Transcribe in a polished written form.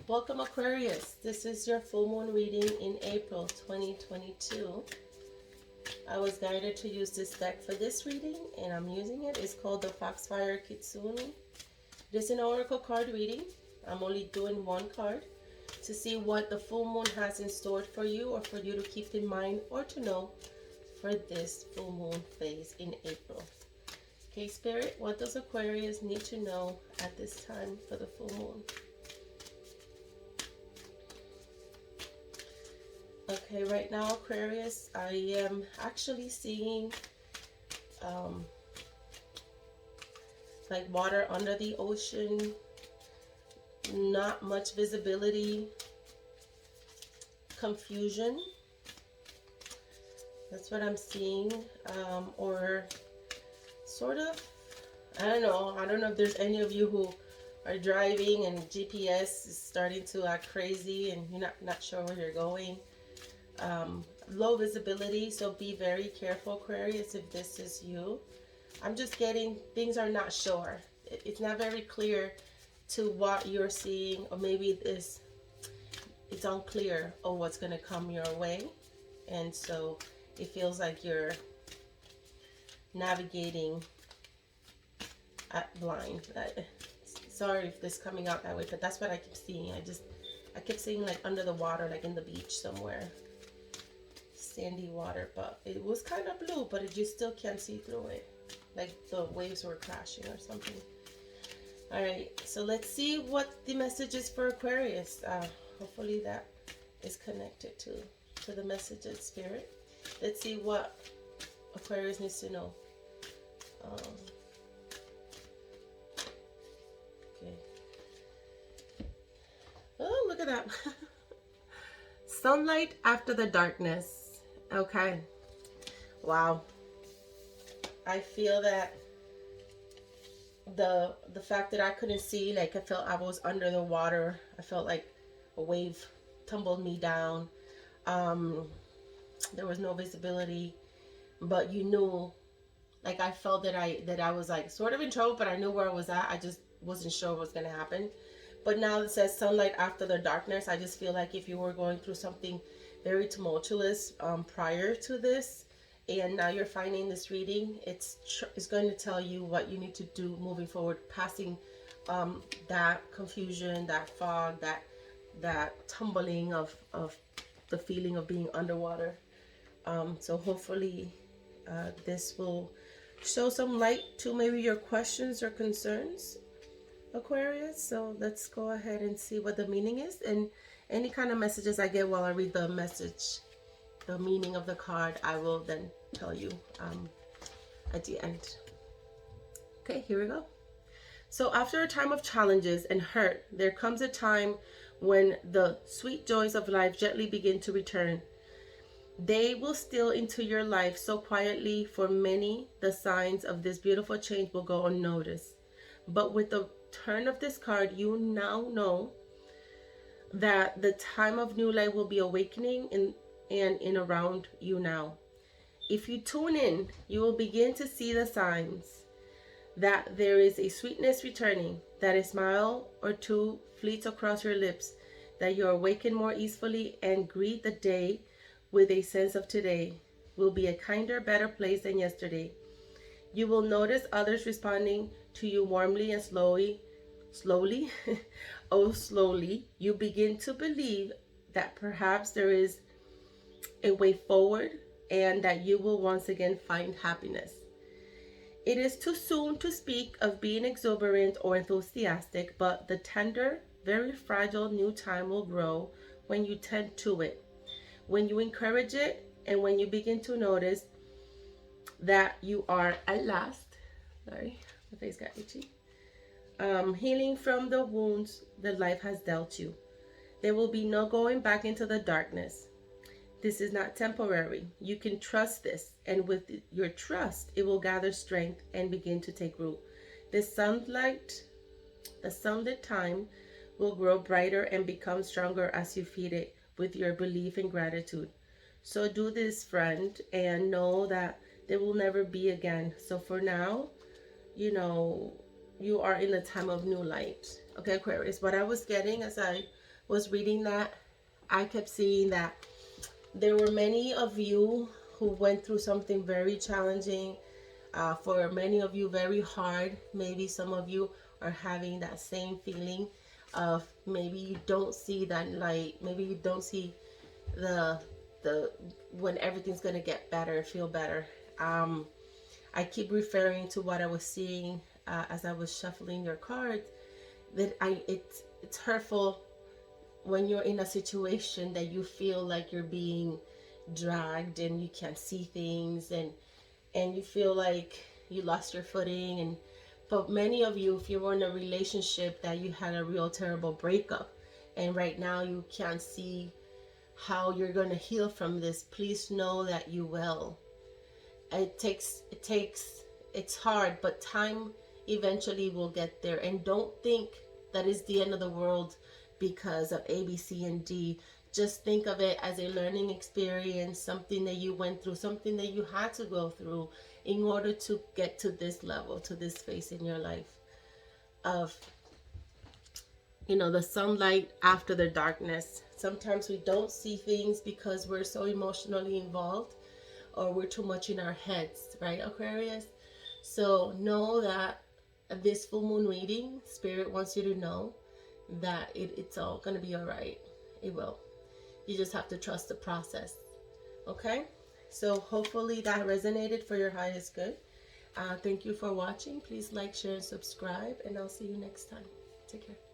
Welcome Aquarius. This is your full moon reading in April 2022. I was guided to use this deck for this reading and I'm using it. It's called the Foxfire Kitsune. It is an oracle card reading. I'm only doing one card to see what the full moon has in store for you or for you to keep in mind or to know for this full moon phase in April. Okay, Spirit, what does Aquarius need to know at this time for the full moon? Okay, right now, Aquarius, I am actually seeing like water under the ocean, not much visibility, confusion. That's what I'm seeing, or sort of, I don't know if there's any of you who are driving and GPS is starting to act crazy and you're not sure where you're going. Low visibility, so be very careful, Aquarius, if this is you. I'm just getting things are not sure. It's not very clear to what you're seeing, or maybe it's unclear of what's going to come your way, and so it feels like you're navigating at blind. Sorry if this is coming out that way, but that's what I keep seeing. I kept seeing like under the water, like in the beach somewhere, sandy water, but it was kind of blue, but you still can't see through it, like the waves were crashing or something. All right, so let's see what the message is for Aquarius. Hopefully that is connected to the message of Spirit. Let's see what Aquarius needs to know. Okay. Oh, look at that. Sunlight after the darkness. Okay. Wow. I feel that the fact that I couldn't see, like I felt I was under the water. I felt like a wave tumbled me down. There was no visibility, but you knew, like I felt that I was like sort of in trouble, but I knew where I was at. I just wasn't sure what was going to happen. But now it says sunlight after the darkness. I just feel like if you were going through something very tumultuous prior to this, and now you're finding this reading, it's going to tell you what you need to do moving forward, passing that confusion, that fog, that tumbling of the feeling of being underwater. So hopefully this will show some light to maybe your questions or concerns, Aquarius. So let's go ahead and see what the meaning is, and any kind of messages I get while I read the message, the meaning of the card, I will then tell you at the end. Okay, here we go. So after a time of challenges and hurt, there comes a time when the sweet joys of life gently begin to return. They will steal into your life so quietly. For many, the signs of this beautiful change will go unnoticed. But with the turn of this card, you now know that the time of new life will be awakening in around you now. If you tune in, you will begin to see the signs that there is a sweetness returning, that a smile or two fleets across your lips, that you awaken more easily and greet the day with a sense of today will be a kinder, better place than yesterday. You will notice others responding to you warmly and slowly, oh slowly, you begin to believe that perhaps there is a way forward and that you will once again find happiness. It is too soon to speak of being exuberant or enthusiastic, but the tender, very fragile new time will grow when you tend to it, when you encourage it, and when you begin to notice that you are at last, sorry, my face got itchy, healing from the wounds that life has dealt you. There will be no going back into the darkness. This is not temporary. You can trust this, and with your trust, it will gather strength and begin to take root. The sunlit time will grow brighter and become stronger as you feed it with your belief and gratitude. So do this, friend, and know that there will never be again. So for now, you know, you are in a time of new light. Okay, Aquarius, what I was getting as I was reading that, I kept seeing that there were many of you who went through something very challenging. For many of you, very hard. Maybe some of you are having that same feeling of maybe you don't see that light. Maybe you don't see the when everything's gonna get better, feel better. I keep referring to what I was seeing as I was shuffling your cards. That it's hurtful when you're in a situation that you feel like you're being dragged and you can't see things, and you feel like you lost your footing. And but many of you, if you were in a relationship that you had a real terrible breakup and right now you can't see how you're going to heal from this, please know that you will. It's hard, but time eventually will get there. And don't think that is the end of the world because of A, B, C, and D. Just think of it as a learning experience, something that you went through, something that you had to go through in order to get to this level, to this phase in your life of, the sunlight after the darkness. Sometimes we don't see things because we're so emotionally involved or we're too much in our heads, right, Aquarius? So know that this full moon reading, Spirit wants you to know that it's all going to be all right. It will. You just have to trust the process. Okay? So hopefully that resonated for your highest good. Thank you for watching. Please like, share, and subscribe. And I'll see you next time. Take care.